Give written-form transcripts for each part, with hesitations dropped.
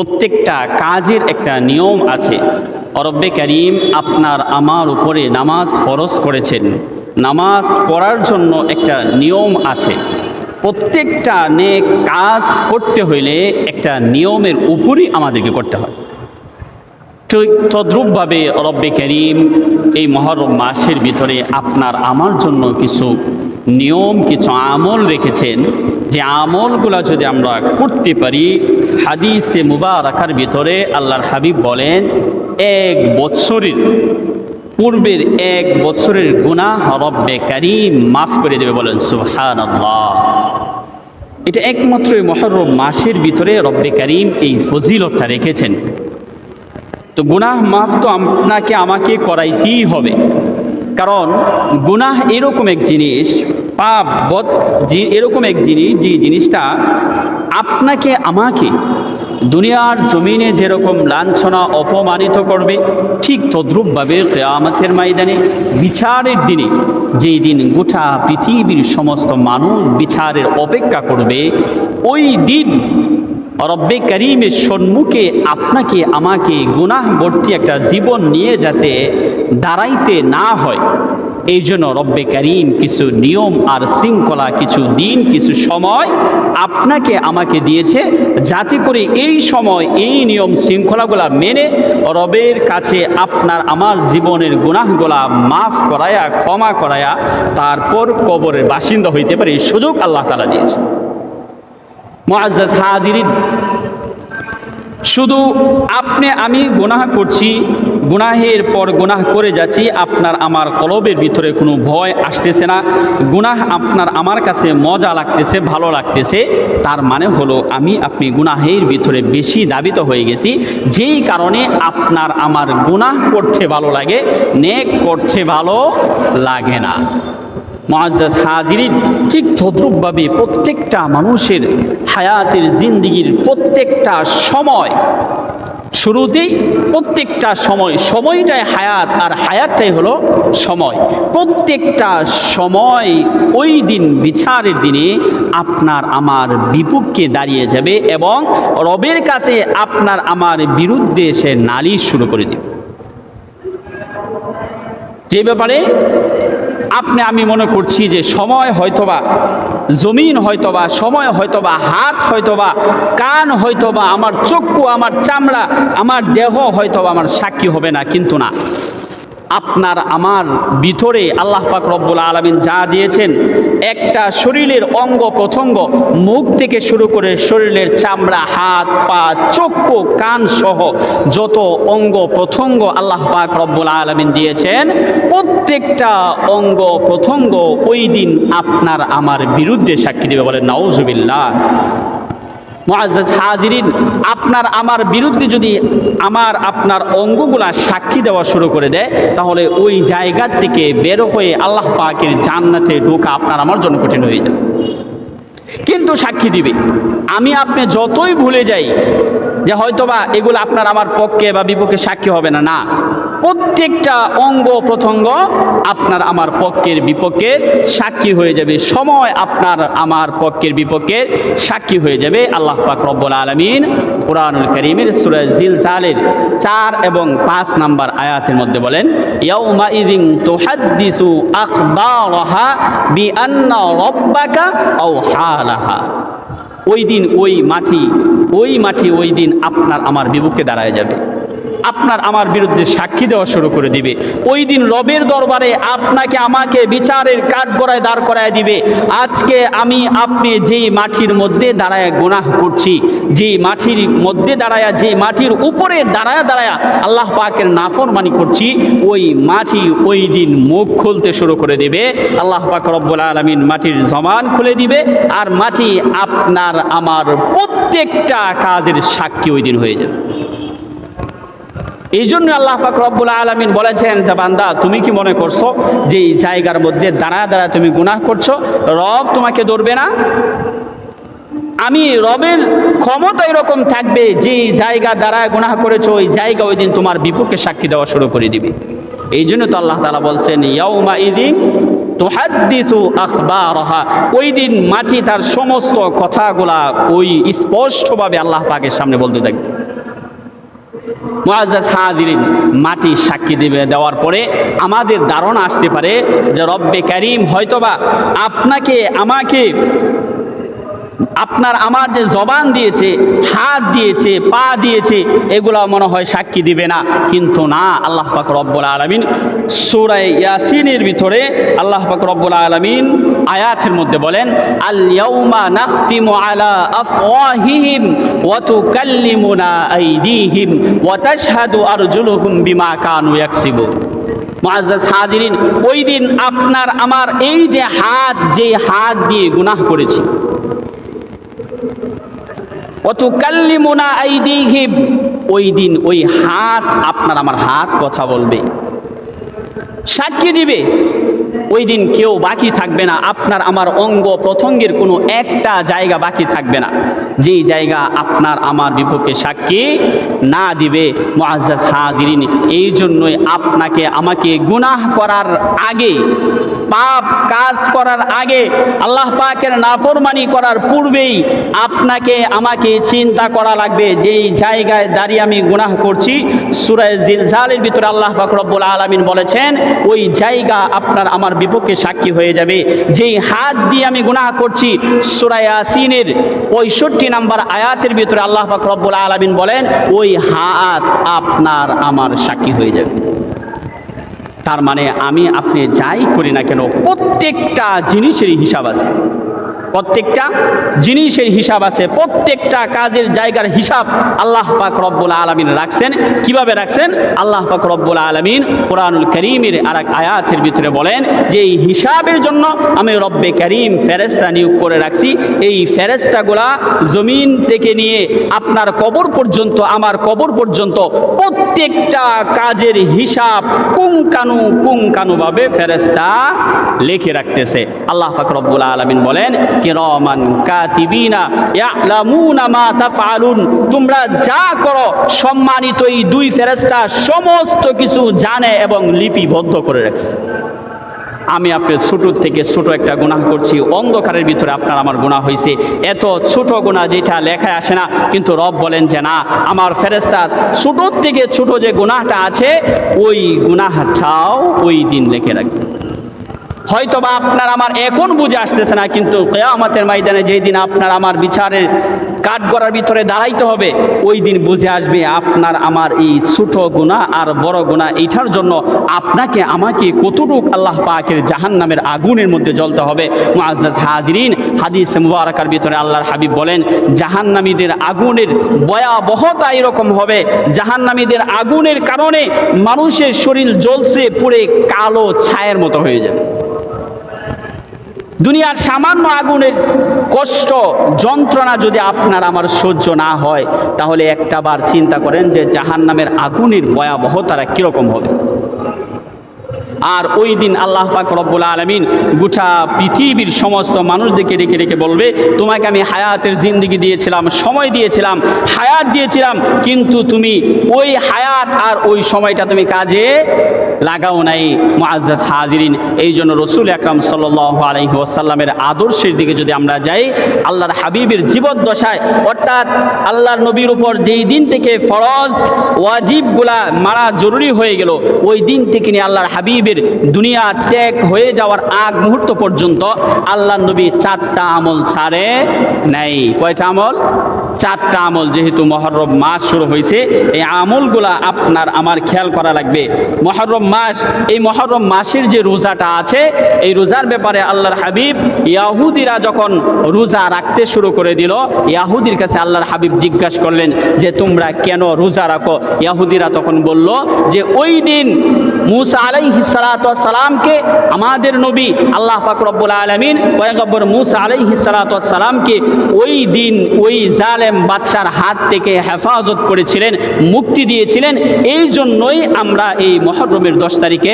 প্রত্যেকটা কাজের একটা নিয়ম আছে। রব্বে কারীম আপনার আমার উপরে নামাজ ফরজ করেছেন। নামাজ পড়ার জন্য একটা নিয়ম আছে। প্রত্যেকটা নেক কাজ করতে হইলে একটা নিয়মের উপরই আমাদেরকে করতে হয়। ঠিক তদ্রূপভাবে রব্বে কারীম এই মহরম মাসের ভিতরে আপনার আমার জন্য কিছু নিয়ম, কিছু আমল রেখেছেন, যে আমলগুলো যদি আমরা করতে পারি, হাদিসে মুবারাকার ভিতরে আল্লাহর হাবিব বলেন এক বৎসরের পূর্বের এক বছরের গুনাহ রব্বে কারীম মাফ করে দেবে। বলেন সুবহানাল্লাহ। এটা একমাত্র মহরম মাসের ভিতরে রব্বে কারীম এই ফজিলতটা রেখেছেন। তো গুনাহ মাফ তো আপনাকে আমাকে করাইতেই হবে, কারণ গুনাহ এরকম এক জিনিস, পাপ বদ এরকম এক জিনিস, যে জিনিসটা আপনাকে আমাকে দুনিয়ার জমিনে যেরকম লাঞ্ছনা অপমানিত করবে, ঠিক তদ্রূপভাবে কিয়ামতের ময়দানে বিচারের দিনে, যেই দিন গোটা পৃথিবীর সমস্ত মানুষ বিচারের অপেক্ষা করবে, ওই দিন রব্বে কারীমের সম্মুখে আপনাকে আমাকে গুনাহ ভর্তি একটা জীবন নিয়ে যাতে দাঁড়াইতে না হয়, এই জন্য রব্বে কারীম কিছু নিয়ম আর শৃঙ্খলা, কিছু দিন, কিছু সময় আপনাকে আমাকে দিয়েছে, যাতে করে এই সময় এই নিয়ম শৃঙ্খলাগুলা মেনে রবের কাছে আপনার আমার জীবনের গুনাহগুলা মাফ করায়া, ক্ষমা করায়া, তারপর কবরের বাসিন্দা হইতে পারে এই সুযোগ আল্লাহ তাআলা দিয়েছে। মুআজ্জাজ হাজিরিন, শুধু আপনি আমি গুনাহ করছি, গুনাহের পর গুনাহ করে যাচ্ছি, আপনার আমার কলবের ভিতরে কোনো ভয় আসতেছে না, গুনাহ আপনার আমার কাছে মজা লাগতেছে, ভালো লাগতেছে, তার মানে হলো আমি আপনি গুনাহের ভিতরে বেশি দাবিত হয়ে গেছি, যেই কারণে আপনার আমার গুনাহ করতে ভালো লাগে, নেক করতে ভালো লাগে না। মুআজ্জাজ হাজিরিন, ঠিক তদ্রূপভাবে প্রত্যেকটা মানুষের হায়াতের জিন্দিগির প্রত্যেকটা সময়, শুরুতেই প্রত্যেকটা সময়টাই হায়াত, আর হায়াতটাই হলো সময়। প্রত্যেকটা সময় ওই দিন বিচারের দিনে আপনার আমার বিপক্ষে দাঁড়িয়ে যাবে এবং রবের কাছে আপনার আমার বিরুদ্ধে সে নালিশ শুরু করে দেবে। যে ব্যাপারে আপনি আমি মনে করছি যে সময় হয়তোবা, জমিন হয়তোবা, সময় হয়তোবা, হাত হয়তোবা, কান হয়তোবা, আমার চক্ষু, আমার চামড়া, আমার দেহ হয়তোবা আমার সাক্ষী হবে না, কিন্তু না, আপনার আমার ভিতরে আল্লাহ পাক রব্বুল আলামিন যা দিয়েছেন, একটা শরীরের অঙ্গ প্রত্যঙ্গ, মুখ থেকে শুরু করে শরীরের চামড়া, হাত পা, চক্ষু, কান সহ যত অঙ্গ প্রত্যঙ্গ আল্লাহ পাক রব্বুল আলামিন দিয়েছেন, প্রত্যেকটা অঙ্গ প্রত্যঙ্গ ওই দিন আপনার আমার বিরুদ্ধে সাক্ষী দেবে। বলেন নাউজুবিল্লাহ। মুআজ্জাজ হাজিরিন, আপনার আমার বিরুদ্ধে যদি আমার আপনার অঙ্গগুলা সাক্ষী দেওয়া শুরু করে দেয়, তাহলে ওই জায়গা থেকে বের হয়ে আল্লাহ পাকের জান্নাতে ঢোকা আপনার আমার জন্য কঠিন হয়ে যাবে। কিন্তু সাক্ষী দিবে, আমি আপনি যতই ভুলে যাই যে হয়তোবা এগুলো আপনার আমার পক্ষে বা বিপক্ষে সাক্ষী হবে না, না, প্রত্যেকটা অঙ্গ প্রত্যঙ্গ আপনার আমার পক্ষের বিপক্ষের সাক্ষী হয়ে যাবে। সময় আপনার আমার পক্ষের বিপক্ষের সাক্ষী হয়ে যাবে। আল্লাহ পাক রব্বুল আলামিন কুরআনুল কারীমের সূরা জিলজালের 4 এবং 5 নম্বর আয়াতের মধ্যে বলেন, ইয়াউমা ইযিন তুহাদ্দিসু আখবারাহা বিআন্না রাব্বাকা আও হালাহা। ওই দিন ওই মাটি ওই দিন আপনার আমার বিপক্ষে দাঁড়ায় যাবে, আপনার আমার বিরুদ্ধে সাক্ষী দেওয়া শুরু করে দিবে। ওই দিন রবের দরবারে আপনাকে আমাকে বিচারের কাঠগড়ায় দাঁড় করায় দিবে। আজকে আমি আপনি যেই মাটির মধ্যে দাঁড়ায় গুনাহ করছি, যেই মাটির মধ্যে দাঁড়ায়, যে মাটির উপরে দাঁড়ায় আল্লাহ পাকের নাফরমানি করছি, ওই মাটি ওই দিন মুখ খুলতে শুরু করে দিবে। আল্লাহ পাক রব্বুল আলামিন মাটির জবান খুলে দিবে, আর মাটি আপনার আমার প্রত্যেকটা কাজের সাক্ষী ওই দিন হয়ে যাবে। এই জন্য আল্লাহ পাক রব্বুল আলামিন বলেছেন যে বান্দা, তুমি কি মনে করছো যে এই জায়গার মধ্যে দাঁড়া তুমি গুনাহ করছো, রব তোমাকে ধরবে না? আমি রবের ক্ষমতা এরকম থাকবে, যে জায়গা দ্বারা গুনাহ করেছো ওই জায়গা ওই দিন তোমার বিপক্ষে সাক্ষী দেওয়া শুরু করে দিবে। এই জন্য তো আল্লাহ তাআলা বলছেন ইয়াউমা ইযিন তুহাদ্দিসু আখবারাহা, ওই দিন মাটি তার সমস্ত কথাগুলা ওই স্পষ্টভাবে আল্লাহ পাকের সামনে বলতে থাকবে। মুআজ্জাজ হাজিরিন, মাটি সাক্ষী দেওয়ার পরে আমাদের ধারণা আসতে পারে যে রব্বে কারীম হয়তোবা আপনাকে আমাকে আমার যে জবান দিয়েছে, হাত দিয়েছে, পা দিয়েছে, এগুলো মনে হয় সাক্ষী দিবে না। কিন্তু না, আল্লাহ পাক রব্বুল আলামিন সূরা ইয়াসিনের ভিতরে আল্লাহ পাক রব্বুল আলামিন আয়াতের মধ্যে বলেন, আল ইয়াউমা নাখতিমু আলা আফওয়াহিহিম ওয়া তুকাল্লিমুনা আইদিহিম ওয়া তাশহাদু আরজুলুহুম বিমা কানু ইয়াকসিবুন। মুআজ্জাজ হাজিরিন, ওই দিন আপনার আমার এই যে হাত দিয়ে গুনাহ করেছি, ওয়াতুকাল্লিমুনা আইদিহিম, ওই দিন ওই হাত, আপনার আমার হাত কথা বলবে, সাক্ষী দিবে। ওই দিন কেউ বাকি থাকবে না, আপনার আমার অঙ্গ প্রত্যঙ্গের কোনো একটা জায়গা বাকি থাকবে না যেই জায়গা আপনার আমার বিপক্ষে সাক্ষী না দিবে। মুআজ্জাজ হাজিরিন, এই জন্যই আপনাকে আমাকে গুনাহ করার আগে, পাপ কাজ করার আগে, আল্লাহ পাকের নাফরমানি করার পূর্বেই আপনাকে আমাকে চিন্তা করা লাগবে যেই জায়গায় দাঁড়িয়ে আমি গুনাহ করছি। সূরা জিলজালের ভিতরে আল্লাহ পাক রব্বুল আলামিন বলেছেন ওই জায়গা আপনার আমার বিপক্ষে সাক্ষী হয়ে যাবে। যেই হাত দিয়ে আমি গুনাহ করছি, সূরা ইয়াসিনের 65 নম্বর আয়াতের ভিতরে আল্লাহ পাক রব্বুল আলামিন বলেন ওই হাত আপনার আমার সাক্ষী হয়ে যাবে। তার মানে আমি আপনি যাই করি না কেন, প্রত্যেকটা জিনিসেরই হিসাব আছে, প্রত্যেকটা জিনিসের হিসাব আছে, প্রত্যেকটা কাজের জায়গার হিসাব আল্লাহ পাক রব্বুল আলামিন রাখছেন। কিভাবে রাখছেন? আল্লাহ পাক রব্বুল আলামিন কোরআনুল কারীমের আরেক আয়াতের ভিতরে বলেন যে এই হিসাবের জন্য আমি রব্বে কারীম ফেরেশতা নিয়োগ করে রাখছি। এই ফেরেশতাগুলা জমিন থেকে নিয়ে আপনার কবর পর্যন্ত, আমার কবর পর্যন্ত প্রত্যেকটা কাজের হিসাব কুংকানুভাবে ফেরেশতা লিখে রাখতেছে। আল্লাহ পাক রব্বুল আলামিন বলেন কিরামান কাতিবিনা ইয়ালামুনা মা তাফআলুন, তোমরা যা করো সম্মানিত এই দুই ফেরেশতা সমস্ত কিছু জানে এবং লিপিবদ্ধ করে রাখছে। আমি আপনি ছোট থেকে ছোট একটা গুনাহ করছি, অন্ধকারের ভিতরে আপনার আমার গুনাহ হয়েছে, এত ছোট গুনাহ যেটা লেখায় আসে না, কিন্তু রব বলেন যে না, আমার ফেরেশতা ছোট থেকে ছোট যে গুনাহটা আছে ওই গুনাহটাও ওই দিন লিখে রাখবে। হয়তোবা আপনার আমার এখন বুঝে আসতেছে না, কিন্তু কিয়ামতের ময়দানে যেই দিন আপনার আমার বিচারের কাঠগড়ার ভিতরে দাঁড়াইতে হবে, ওই দিন বুঝে আসবে আপনার আমার এই ছোট গুনাহ আর বড় গুনাহ, এইটার জন্য আপনাকে আমাকে কতটুক আল্লাহ পাকের জাহান্নামের আগুনের মধ্যে জ্বলতে হবে। মুআজ্জাজ হাজিরিন, হাদিস মুবারাকার ভিতরে আল্লাহর হাবিব বলেন জাহান্নামীদের আগুনের ভয়াবহতা এরকম হবে, জাহান্নামীদের আগুনের কারণে মানুষের শরীর জ্বলছে পুড়ে কালো ছায়ের মতো হয়ে যাবে। দুনিয়ার সামান্য আগুনের কষ্ট যন্ত্রণা যদি আপনার আমার সহ্য না হয়, তাহলে একটাবার চিন্তা করেন যে জাহান্নামের আগুনের ভয়াবহতাটা কিরকম হবে। আর ওই দিন আল্লাহ পাক রব্বুল আলামিন গোটা পৃথিবীর সমস্ত মানুষদেরকে ডেকে ডেকে বলবে তোমাকে আমি হায়াতের জিন্দেগি দিয়েছিলাম, সময় দিয়েছিলাম, হায়াত দিয়েছিলাম, কিন্তু তুমি ওই হায়াত আর ওই সময়টা তুমি কাজে লাগাও নাই। মুআজ্জাজ হাজিরিন, এই জন্য রসুল আকরাম সাল্লাল্লাহু আলাইহি ওয়াসাল্লামের আদর্শের দিকে যদি আমরা যাই, আল্লাহর হাবিবের জীবদ্দশায়, অর্থাৎ আল্লাহর নবীর উপর যেই দিন থেকে ফরজ ওয়াজিবগুলা মানা জরুরি হয়ে গেল, ওই দিন থেকে নিয়ে আল্লাহর হাবিবের দুনিয়া ত্যাগ হয়ে যাওয়ার আগ মুহূর্ত পর্যন্ত আল্লাহর নবী 4টা আমল ছাড়ে নাই। কয়টা আমল? 4টা আমল। যেহেতু মুহররম মাস শুরু হয়েছে, এই আমলগুলা আপনার আমার খেয়াল করা লাগবে। মুহররম মাস, এই মুহররম মাসের যে রোজাটা আছে, এই রোজার ব্যাপারে আল্লাহর হাবিব ইয়াহুদিরা যখন রোজা রাখতে শুরু করে দিল, ইয়াহুদির কাছে আল্লাহর হাবিব জিজ্ঞাসা করলেন যে তোমরা কেন রোজা রাখো? ইয়াহুদিরা তখন বলল যে ওই দিন মুসা আলাইহিস সালাতু ওয়াস সালামকে আমাদের নবী আল্লাহ পাক রব্বুল আলামিন পয়গম্বর মুসা আলাইহিস সালাতু ওয়াস সালামকে ওই দিন ওই জালেম বাদশার হাত থেকে হেফাজত করেছিলেন, মুক্তি দিয়েছিলেন। এই জন্যই আমরা এই মুহররমের 10 তারিখে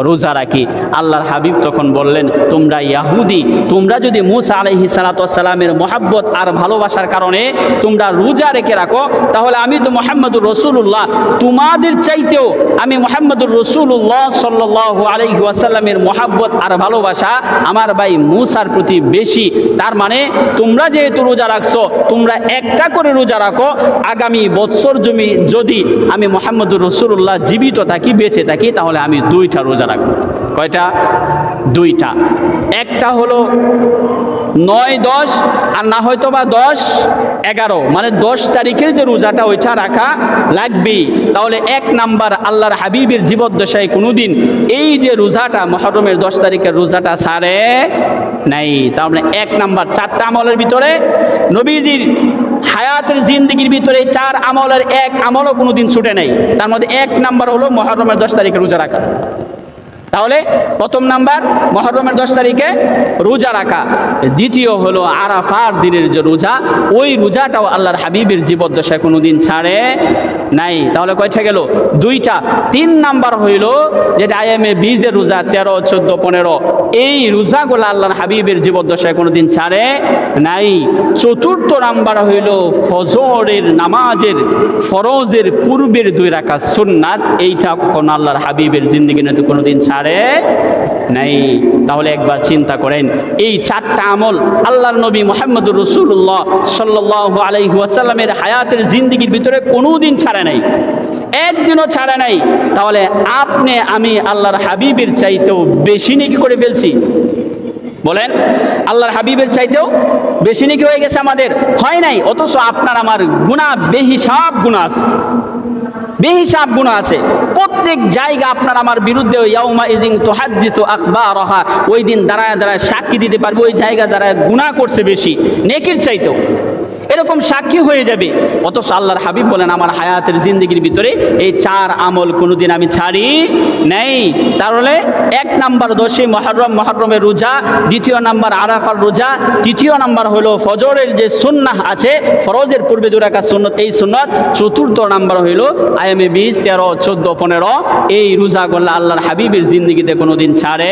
রোজা রাখি। আল্লাহর হাবিব তখন বললেন, তোমরা ইয়াহুদি, তোমরা যদি মুসা আলাইহিস সালাতু ওয়াস সালামের মহব্বত আর ভালোবাসার কারণে তোমরা রোজা রেখে রাখো, তাহলে আমি তো মুহাম্মদুর রাসূলুল্লাহ, তোমাদের চাইতেও আমি মুহাম্মদুর রাসূলুল্লাহ সাল্লাল্লাহু আলাইহি ওয়াসাল্লামের মহব্বত আর ভালোবাসা আমার ভাই মুসার প্রতি বেশি। তার মানে তোমরা যেহেতু রোজা রাখছো, তোমরা একটা করে রোজা রাখো, আগামী বছর যদি আমি মুহাম্মদুর রাসূলুল্লাহ জীবিত থাকি, বেঁচে থাকি, তাহলে আমি 2টা রোজা রাখবো। কয়টা? 2টা। একটা হলো 9-10, আর না হয়তো বা 10-11, মানে 10 তারিখের যে রোজাটা ওইটা রাখা লাগবেই। তাহলে 1 নাম্বার, আল্লাহর হাবিবের জীবদ্দশায় কোনোদিন এই যে রোজাটা মুহররমের 10 তারিখের রোজাটা ছাড়ে নাই। তার মানে 1 নাম্বার, 4টা আমলের ভিতরে নবীজির হায়াতের জিন্দেগির ভিতরে 4 আমলের 1 আমলও কোনোদিন ছুটে নাই। তার মধ্যে 1 নাম্বার হলো মুহররমের 10 তারিখে রোজা রাখা। তাহলে প্রথম নাম্বার মুহররমের 10 তারিখে রোজা রাখা। দ্বিতীয় হলো আরাফার দিনের যে রোজা, ওই রোজাটাও আল্লাহর হাবিবের জীবদ্দশায় কোনোদিন ছাড়ে নাই। তাহলে কয়টা গেল? 2টা। 3 নাম্বার হইল যেটা আইএমএ বীজের রোজা, 13, 14, 15, এই রোজাগুলো আল্লাহর হাবিবের জীবদ্দশায় কোনোদিন ছাড়ে নাই। 4র্থ নাম্বার হইল ফজরের নামাজের ফরজের পূর্বের 2 রাকাত সুন্নাত, এইটা কখনো আল্লাহর হাবিবের জিন্দেগিতে কোনোদিন ছাড়ে নাই। তাহলে একবার চিন্তা করেন, এই 4টা আমল আল্লাহর নবী মুহাম্মদুর রাসূলুল্লাহ সাল্লাল্লাহু আলাইহি ওয়াসাল্লামের হায়াতের জিন্দেগির ভিতরে কোনোদিন ছাড়ে নাই, একদিনও ছাড়ে নাই। তাহলে আপনি আমি আল্লাহর হাবিবের চাইতেও বেশি নেকি করে ফেলছি? বলেন, আল্লাহর হাবিবের চাইতেও বেশি নেকি হয়ে গেছে আমাদের? হয় নাই। অথচ আপনার আমার গুনাহ বেহিসাব গুনাহ আছে, বেহিসাব গুনাহ আছে। প্রত্যেক জায়গা আপনার আমার বিরুদ্ধে ইয়াউমা ইযিন তুহাদ্দিসু আখবারাহা, ওই দিন দাঁড়ায় দাঁড়ায় সাক্ষী দিতে পারবে ওই জায়গা যারা গুনাহ করছে বেশি নেকির চাইতেও, এরকম সাক্ষী হয়ে যাবে। অথচ আল্লাহর হাবিব বলেন, আমার হায়াতের জিন্দেগির ভিতরে এই 4 আমল কোনোদিন আমি ছাড়ি নাই। তাহলে 1 নাম্বার 10 মুহররমের রোজা, 2য় নাম্বার আরাফার রোজা, 3য় নাম্বার হলো ফজরের যে সুন্নাহ আছে, ফরজের পূর্বে 2 রাকাত সুন্নাত, এই সুন্নাত। 4র্থ নাম্বার হইল আইএমএ 20, 13, 14, 15, এই রোজাগুলো আল্লাহর হাবিবের জিন্দেগিতে কোনোদিন ছাড়ে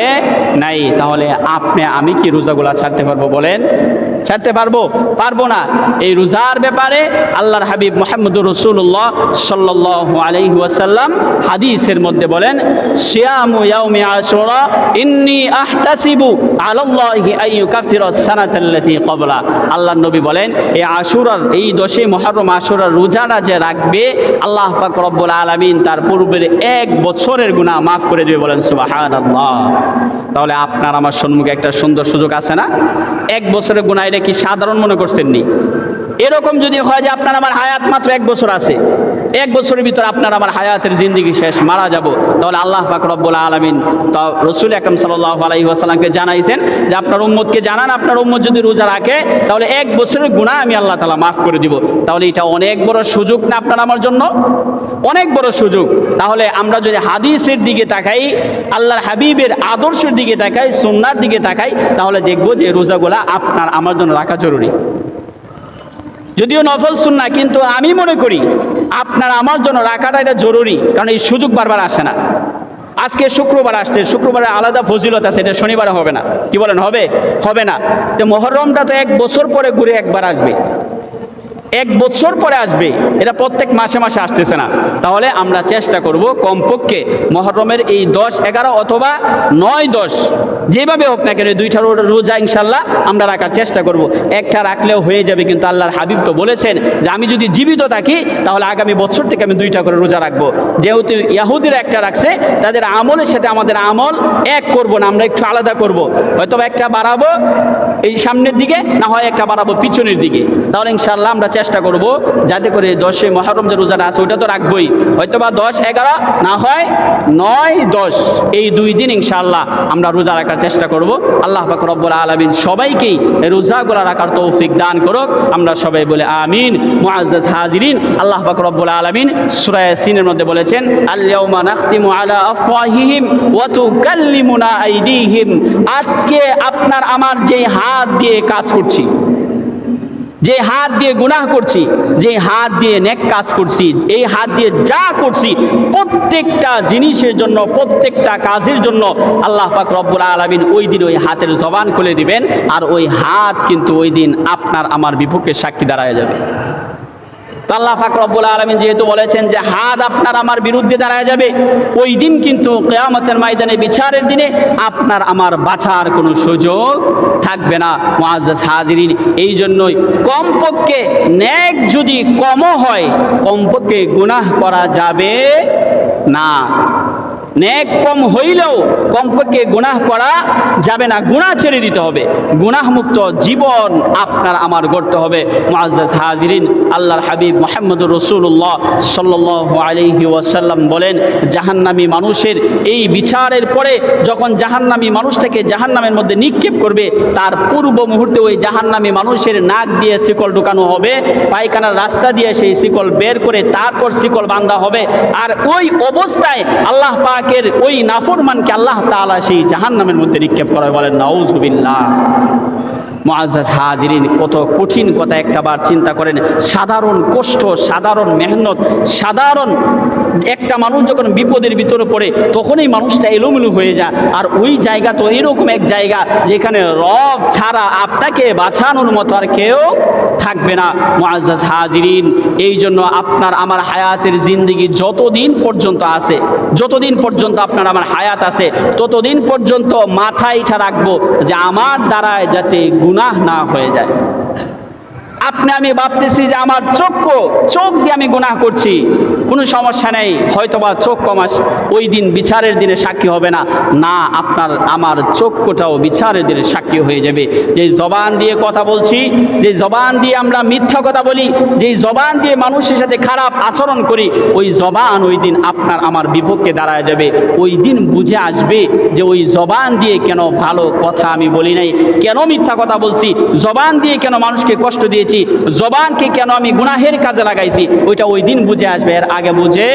নাই। তাহলে আপনি আমি কি রোজাগুলো ছাড়তে পারবো? বলেন, ছাড়তে পারবো? পারবো না। এই রোজার ব্যাপারে আল্লাহর হাবিব মুহাম্মদুর রাসূলুল্লাহ সাল্লাল্লাহু আলাইহি ওয়াসাল্লাম হাদিসের মধ্যে বলেন, সিয়ামু ইয়াউমি আশুরা ইন্নী আহতাসিবু আলাল্লাহি আন ইউকাফিরা সানাতাল্লাতী ক্বাবলা। আল্লাহর নবী বলেন, এই আশুরার, এই 10 মুহররম আশুরার রোজাটা যে রাখবে, আল্লাহ পাক রব্বুল আলামিন তার পূর্বের 1 বছরের গুনাহ মাফ করে দেবে। বলেন সুবহানাল্লাহ। তাহলে আপনার আমার সম্মুখে একটা সুন্দর সুযোগ আছে না? 1 বছরের গুনাহ, এটা কি সাধারণ মনে করছেন নি? এরকম যদি হয় যে আপনার আমার হায়াত মাত্র 1 বছর আছে, 1 বছরের ভিতর আপনার আমার হায়াতের জিন্দেগি শেষ, মারা যাব, তাহলে আল্লাহ পাক রব্বুল আলামিন তা রাসূল আকরাম সাল্লাল্লাহু আলাইহি ওয়াসাল্লামকে জানাইছেন যে আপনার উম্মতকে জানান, আপনার উম্মত যদি রোজা রাখে তাহলে 1 বছরের গুনাহ আমি আল্লাহ তাআলা মাফ করে দিব। তাহলে এটা অনেক বড় সুযোগ না আপনার আমার জন্য? অনেক বড় সুযোগ। তাহলে আমরা যদি হাদিসের দিকে তাকাই, আল্লাহর হাবিবের আদর্শের দিকে তাকাই, সুন্নাহর দিকে তাকাই, তাহলে দেখব যে রোজাগুলা আপনার আমার জন্য রাখা জরুরি। যদিও নফল সুন্নাহ, কিন্তু আমি মনে করি আপনার আমার জন্য রাখাটা এটা জরুরি, কারণ এই সুযোগ বারবার আসে না। আজকে শুক্রবার আসছে, শুক্রবারে আলাদা ফজিলত আছে, এটা শনিবারে হবে না। কি বলেন, হবে? হবে না। তো মুহররমটা তো 1 বছর পরে ঘুরে একবার আসবে, 1 বছর পরে আসবে, এটা প্রত্যেক মাসে মাসে আসতেছে না। তাহলে আমরা চেষ্টা করব কমপক্ষে মুহররমের এই 10, 11 অথবা 9, 10 যেভাবে হোক না কেন 2টা রোজা ইনশাল্লাহ আমরা রাখার চেষ্টা করব। একটা রাখলেও হয়ে যাবে, কিন্তু আল্লাহর হাবিব তো বলেছেন যে আমি যদি জীবিত থাকি তাহলে আগামী বছর থেকে আমি 2টা করে রোজা রাখবো। যেহেতু ইহুদিরা একটা রাখছে, তাদের আমলের সাথে আমাদের আমল এক করব না, আমরা একটু আলাদা করব। হয়তো একটা বাড়াবো এই সামনের দিকে, না হয় একটা বাড়াবো পিছনের দিকে। তাহলে ইনশাল্লাহ আমরা চেষ্টা করব যাতে করে 10 মুহররম যে রোজাটা আছে ওইটা তো রাখবই, হয়তো বা 10, 11, না হয় 9, 10, এই 2 দিন ইনশাআল্লাহ আমরা রোজা রাখার চেষ্টা করব। আল্লাহ পাক রব্বুল আলামিন সবাইকেই রোজাগুলো রাখার তৌফিক দান করুক। আমরা সবাই বলে আমিন। মুআজ্জাজ হাজিরিন, আল্লাহ পাক রব্বুল আলামিন সূরা ইয়াসিনের মধ্যে বলেছেন, আল ইয়াউমা নাখতিমু আলা আফওয়াহিহিম ওয়া তুকাল্লিমুনা আইদিহিম। আজকে আপনার আমার যে হাত দিয়ে কাজ করছি, যে হাত দিয়ে গুনাহ করছি, যে হাত দিয়ে নেক কাজ করছি, এই হাত দিয়ে যা করছি প্রত্যেকটা জিনিসের জন্য, প্রত্যেকটা কাজের জন্য আল্লাহ পাক রব্বুল আলামিন ওই দিন ওই হাতের জবান খুলে দিবেন, আর ওই হাত কিন্তু ওই দিন আপনার আমার বিপক্ষে সাক্ষী দাঁড়ায় যাবে। তো আল্লাহ পাক রব্বুল আলামিন যেহেতু বলেছেন যে হাত আপনার আমার বিরুদ্ধে দাঁড়ায় যাবে, ওই দিন কিন্তু কিয়ামতের ময়দানে, বিচারের দিনে আপনার আমার বাঁচার কোনো সুযোগ থাকবে না। মুআজ্জাজ হাজিরিন, এই জন্যই কমপক্ষে নেক যদি কমও হয়, কমপক্ষে গুনাহ করা যাবে না। নেক কম হইলেও কমপক্ষে গুনাহ করা যাবে না, গুনাহ ছেড়ে দিতে হবে, গুনাহমুক্ত জীবন আপনার আমার গড়তে হবে। মুআজ্জাজ হাজিরিন, আল্লাহর হাবিব মুহাম্মদুর রাসূলুল্লাহ সাল্লাল্লাহু আলাইহি ওয়াসাল্লাম বলেন, জাহান্নামী মানুষের এই বিচারের পরে যখন জাহান্নামী মানুষটাকে জাহান্নামের মধ্যে নিক্ষেপ করবে, তার পূর্ব মুহূর্তে ওই জাহান্নামী মানুষের নাক দিয়ে শিকল ঢোকানো হবে, পায়খানার রাস্তা দিয়ে সেই শিকল বের করে তারপর শিকল বাঁধা হবে, আর ওই অবস্থায় আল্লাহ পাক ওই নাফরমানকে আল্লাহ তাআলা সেই জাহান্নামের মধ্যে নিক্ষেপ করে। বলেন নাউজুবিল্লাহ। মুআজ্জাজ হাজিরিন, কত কঠিন কথা একটাবার চিন্তা করেন। সাধারণ কষ্ট, সাধারণ মেহনত, সাধারণ একটা মানুষ যখন বিপদের ভিতরে পড়ে তখনই মানুষটা এলোমেলো হয়ে যায়, আর ওই জায়গা তো এরকম এক জায়গা যেখানে রব ছাড়া আপনাকে বাঁচানোর মতো আর কেউ থাকবে না। মুআজ্জাজ হাজিরিন, এই জন্য আপনার আমার হায়াতের জিন্দেগি যতদিন পর্যন্ত আছে, যতদিন পর্যন্ত আপনার আমার হায়াত আছে, ততদিন পর্যন্ত মাথায় এটা রাখবো যে আমার দ্বারায় যাতে গুনাহ না হয়ে যায়। আপনি আমি ভাবতেছি যে আমার চোখ দিয়ে আমি গুনাহ করছি, কোনো সমস্যা নেই, হয়তোবা চোখ কমাস ওই দিন বিচারের দিনে সাক্ষী হবে না। না, আপনার আমার চক্ষুটাও বিচারের দিনে সাক্ষী হয়ে যাবে। যে জবান দিয়ে কথা বলছি, যে জবান দিয়ে আমরা মিথ্যা কথা বলি, যে জবান দিয়ে মানুষের সাথে খারাপ আচরণ করি, ওই জবান ওই দিন আপনার আমার বিপক্ষে দাঁড়ায় যাবে। ওই দিন বুঝে আসবে যে ওই জবান দিয়ে কেন ভালো কথা আমি বলি নাই, কেন মিথ্যা কথা বলছি, জবান দিয়ে কেন মানুষকে কষ্ট দিয়েছি, জবানকে কেন আমি গুনাহের কাজে লাগাইছি, ওইটা ওই দিন বুঝে আসবে, এর আগে বুঝে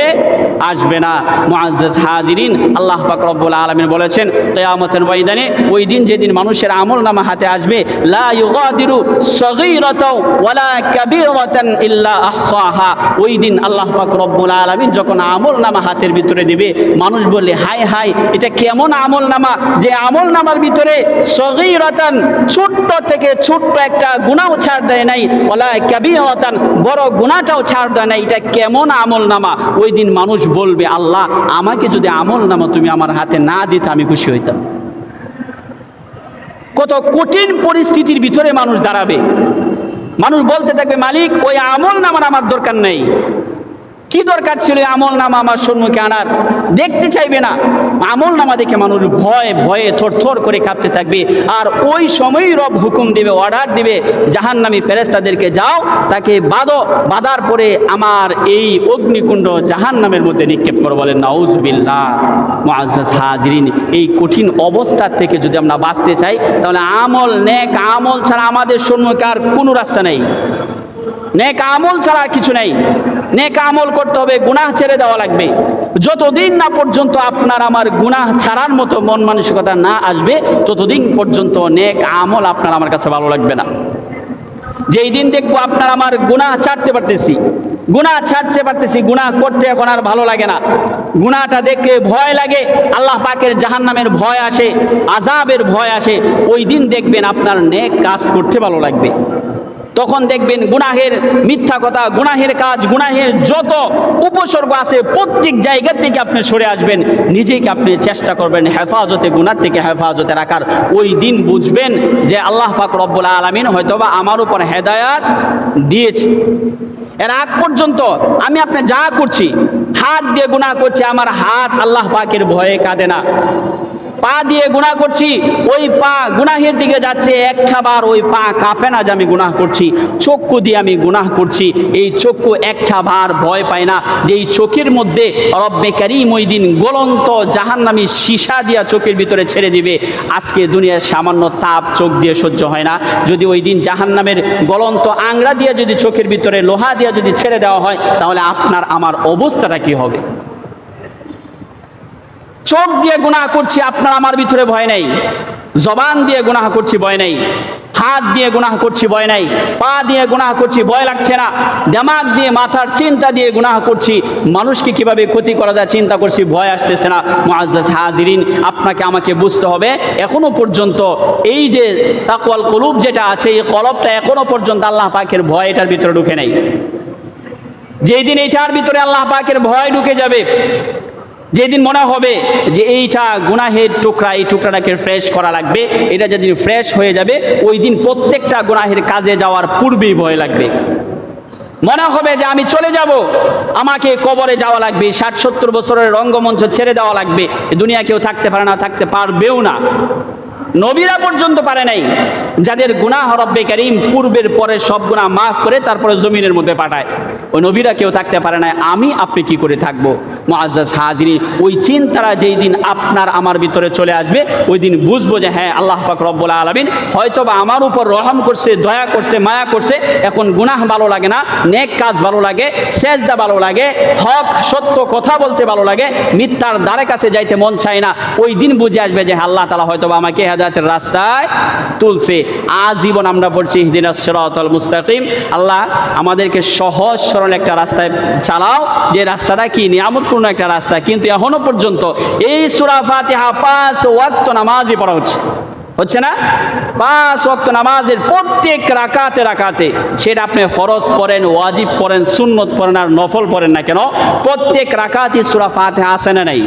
আসবে না। মুআজ্জাজ হাজিরিন, আল্লাহ পাক রব্বুল আলামিন বলেছেন কিয়ামতের ময়দানে ওই দিন যেদিন মানুষের আমলনামা হাতে আসবে, লা ইউগাদিরু সগীরাতাও ওয়ালা কাবীরাতান ইল্লা আহসাহা, ওই দিন আল্লাহ পাক রব্বুল আলামিন যখন আমলনামা হাতের ভিতরে দিবে, মানুষ বললে হায় হায়, এটা কেমন আমলনামা যে আমলনামার ভিতরে সগীরাতান ছোট্ট থেকে ছোট্ট একটা গুনাহ ছাড় দেয় নাই, ওয়ালা কাবীরাতান বড় গুনাহটাও ছাড় দেয় নাই, এটা কেমন আমলনামা। ওই দিন মানুষ বলবে, আল্লাহ আমাকে যদি আমলনামা তুমি আমার হাতে না দিতে আমি খুশি হইতাম। কত কঠিন পরিস্থিতির ভিতরে মানুষ দাঁড়াবে, মানুষ বলতে থাকবে, মালিক ওই আমলনামার আমার দরকার নেই, কি দরকার ছিল আমলনামা আমার সম্মুখে আনার, দেখতে চাইবে না। আমলনামা দেখে মানুষ ভয়ে থরথর করে কাঁপতে থাকবে, আর ওই সময়ই রব হুকুম দেবে, অর্ডার দিবে জাহান্নামী ফেরেশতাদেরকে, যাও তাকে বাঁধার পরে আমার এই অগ্নিকুণ্ড জাহান্নামের মধ্যে নিক্ষেপ করো। বলেন নাউজুবিল্লাহ। মুআজ্জাজ হাজিরিন, এই কঠিন অবস্থার থেকে যদি আমরা বাঁচতে চাই, তাহলে নেক আমল ছাড়া আমাদের সম্মুখে আর কোনো রাস্তা নেই। নেক আমল ছাড়া কিছু নেই, নেক আমল করতে হবে, গুনাহ ছেড়ে দেওয়া লাগবে। যতদিন না পর্যন্ত আপনার আমার গুনাহ ছাড়ার মতো মন মানসিকতা না আসবে, ততদিন পর্যন্ত নেক আমল আপনার আমার কাছে ভালো লাগবে না। যেই দিন দেখবো আপনার আমার গুনাহ ছাড়তে পারতেছি, গুনাহ করতে এখন আর ভালো লাগে না, গুনাহটা দেখলে ভয় লাগে, আল্লাহ পাকের জাহান্নামের ভয় আসে, আযাবের ভয় আসে, ওই দিন দেখবেন আপনার নেক কাজ করতে ভালো লাগবে। তখন দেখবেন গুনাহের মিথ্যা কথা, গুনাহের কাজ, গুনাহের যত উপসর্গ আছে প্রত্যেক জায়গা থেকে আপনি সরে আসবেন, নিজেকে আপনি চেষ্টা করবেন হেফাজতে, গুনাহ থেকে হেফাজতে রাখার। ওই দিন বুঝবেন যে আল্লাহ পাক রব্বুল আলামিন হয়তোবা আমার উপর হেদায়েত দিয়েছে। এর আগ পর্যন্ত আমি আপনি যা করছি, হাত দিয়ে গুনাহ করছি, আমার হাত আল্লাহ পাকের ভয়ে কাঁদে না। পা দিয়ে গুনাহ করছি, ওই পা গুনাহের দিকে যাচ্ছে, একটা বার ওই পা কাঁপে না যে আমি গুনাহ করছি। চক্ষু দিয়ে আমি গুনাহ করছি, এই চক্ষু একটা বার ভয় পায় না যে এই চোখের মধ্যে রব্বে কারীম ওই দিন জ্বলন্ত জাহান্নামী সীসা দিয়া চোখের ভিতরে ছেড়ে দিবে। আজকে দুনিয়ার সামান্য তাপ চোখ দিয়ে সহ্য হয় না, যদি ওই দিন জাহান্নামের জ্বলন্ত আংড়া দিয়ে যদি চোখের ভিতরে লোহা দিয়ে যদি ছেড়ে দেওয়া হয়, তাহলে আপনার আমার অবস্থাটা কি হবে? চোখ দিয়ে গুনাহ করছি, আপনার আমার ভিতরে ভয় নাই। জবান দিয়ে গুনাহ করছি, ভয় নাই। হাত দিয়ে গুনাহ করছি, ভয় নাই। পা দিয়ে গুনাহ করছি, ভয় লাগছে না। দিমাগ দিয়ে, মাথার চিন্তা দিয়ে গুনাহ করছি, মানুষকে কিভাবে ক্ষতি করা যায় চিন্তা করছি, ভয় আসতেছে না। মুআজ্জাজ হাজিরিন, আপনাকে আমাকে বুঝতে হবে এখনো পর্যন্ত এই যে তাকওয়াল কুলুব যেটা আছে, এই কলবটা এখনো পর্যন্ত আল্লাহ পাকের ভয় এটার ভিতরে ঢুকে নাই। যেই দিন এইটার ভিতরে আল্লাহ পাকের ভয় ঢুকে যাবে, যেদিন মনে হবে যে এইটা গুনাহের টুকরা, এই টুকরাটাকে ফ্রেশ করা লাগবে, এটা যেদিন ফ্রেশ হয়ে যাবে, ওই দিন প্রত্যেকটা গুনাহের কাজে যাওয়ার পূর্বেই ভয় লাগবে। মনে হবে যে আমি চলে যাব, আমাকে কবরে যাওয়া লাগবে, ৬০-৭০ বছরের রঙ্গমঞ্চ ছেড়ে দেওয়া লাগবে, দুনিয়া কেউ থাকতে পারে না, থাকতে পারবেও না। নবীরা পর্যন্ত পারে নাই, যাদের গুনাহ রব্বে কারীম পূর্বের পরে সব গুনাহ মাফ করে তারপরে জমিনের মধ্যে পাঠায়, ওই নবীরা কেউ থাকতে পারে না। আমি আপনি কি করে থাকবো? মুআজ্জাজ হাজিরিন, ওই চিন্তাটা যেই দিন আপনার আমার ভিতরে চলে আসবে, ওই দিন বুঝবো যে হ্যাঁ, আল্লাহ পাক রব্বুল আলামিন হয়তোবা আমার উপর রহম করছে, দয়া করছে, মায়া করছে। এখন গুনাহ ভালো লাগে না, নেক কাজ ভালো লাগে, সেজদা ভালো লাগে, হক সত্য কথা বলতে ভালো লাগে, মিথ্যার দ্বারে কাছে যাইতে মন চায় না। ওই দিন বুঝে আসবে যে আল্লাহ তাআলা হয়তোবা আমাকে হেদায়েতের রাস্তায় তুলছে। আজীবন আমরা পড়ছি ইহদিনাস সিরাতাল মুস্তাকিম। আল্লাহ আমাদেরকে সহজ সরল একটা রাস্তায় চালাও, যে রাস্তাটা কি নিয়ামতপূর্ণ একটা রাস্তা। কিন্তু এখনো পর্যন্ত এই সূরা ফাতিহা 5 ওয়াক্ত নামাজই পড়া হচ্ছে না। 5 ওয়াক্ত নামাজের প্রত্যেক রাকাতে, সেটা আপনি ফরজ পড়েন, ওয়াজিব পড়েন, সুন্নত পড়েন আর নফল পড়েন না কেন, প্রত্যেক রাকাতই সূরা ফাতিহা আছে না নাই?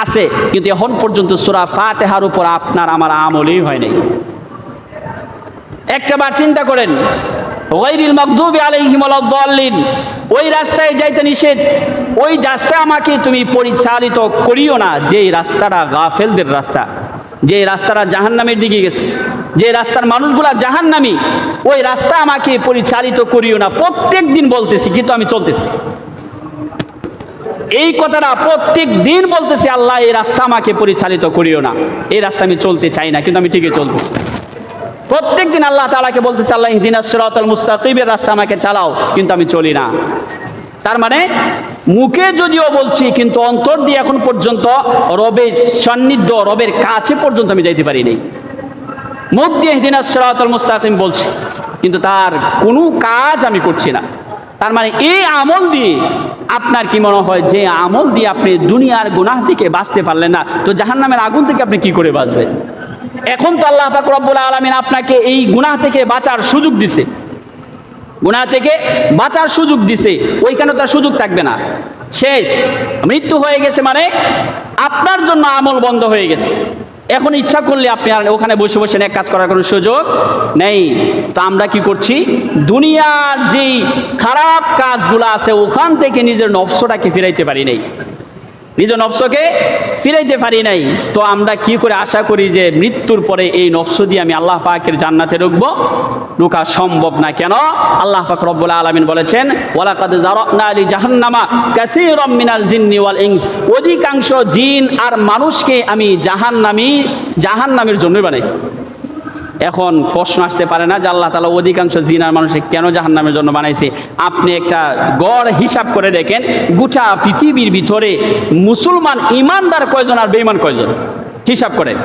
আছে। কিন্তু এখন পর্যন্ত সূরা ফাতিহার উপর আপনার আমার আমলই হয় নাই। একটাবার চিন্তা করেন, গায়রিল মাগদুবি আলাইহিম ওয়ালাদ-দাল্লিন, ওই রাস্তায় যাইতে নিষেধ, ওই রাস্তায় আমাকে তুমি পরিচালিত করিও না, যেই রাস্তাটা গাফেলদের রাস্তা, যে রাস্তাটা জাহান্নামের দিকে গেছে, যে রাস্তার মানুষগুলা জাহান্নামী, ওই রাস্তা আমাকে পরিচালিত করিও না। প্রত্যেক দিন বলতেছি, কিন্তু আমি চলতেছি। এই কথাটা প্রত্যেক দিন বলতেছি, আল্লাহ এই রাস্তা আমাকে পরিচালিত করিও না, এই রাস্তা আমি চলতে চাই না, কিন্তু আমি ঠিকই চলতেছি। প্রত্যেক দিন আল্লাহ তাআলাকে বলতেছি, আল্লাহ ইহদিনাস সিরাতাল মুস্তাকিমের রাস্তা আমাকে চালাও, কিন্তু আমি চলি না। তার মানে মুখে যদিও বলছি, কিন্তু অন্তর দিয়ে এখন পর্যন্ত রবের সান্নিধ্য, রবের কাছে পর্যন্ত আমি যাইতে পারি নাই। মুখ দিয়ে ইহদিনাস সিরাতাল মুস্তাকিম বলছি, কিন্তু তার কোনো কাজ আমি করছি না। তার মানে এই আমল দিয়ে আপনার কি মনে হয় যে আমল দিয়ে আপনি দুনিয়ার গুনাহ থেকে বাঁচতে পারলেন না, তো জাহান্নামের আগুন থেকে আপনি কি করে বাঁচবেন? এখন তো আল্লাহ পাক রব্বুল আলামিন আপনাকে এই গুনাহ থেকে বাঁচার সুযোগ দিছে, গুনাহ থেকে বাঁচার সুযোগ দিছে। ওইখানে তো সুযোগ থাকবে না, শেষ, মৃত্যু হয়ে গেছে, মানে আপনার জন্য আমল বন্ধ হয়ে গেছে। এখন ইচ্ছা করলে আপনি আর ওখানে বসে বসে নেক কাজ করার কোনো সুযোগ নেই। তো আমরা কি করছি? দুনিয়ার যেই খারাপ কাজগুলো আছে ওখান থেকে নিজের নফসটাকে ফিরাইতে পারি নাই, নিজের নফসকে ফিরাইতে পারি নাই। তো আমরা কি করে আশা করি যে মৃত্যুর পরে এই নফস দিয়ে আমি আল্লাহ পাকের জান্নাতে ঢুকবো? ঢোকা সম্ভব না। কেন? আল্লাহ পাক রব্বুল আলামিন বলেছেন, ওয়ালাকাদ যারানা লি জাহান্নামা কাসীরাম মিনাল জিন্নি ওয়াল ইনস, অধিকাংশ জিন আর মানুষকে আমি জাহান্নামের জন্য বানাইছি। এখন প্রশ্ন আসতে পারে না যে আল্লাহ তাআলা অধিকাংশ জিন আর মানুষকে কেন জাহান্নামের জন্য বানাইছে? আপনি একটা গড় হিসাব করে দেখেন, গোটা পৃথিবীর ভিতরে মুসলমান ইমানদার কয়জন আর বেঈমান কয়জন? হিসাব করেন।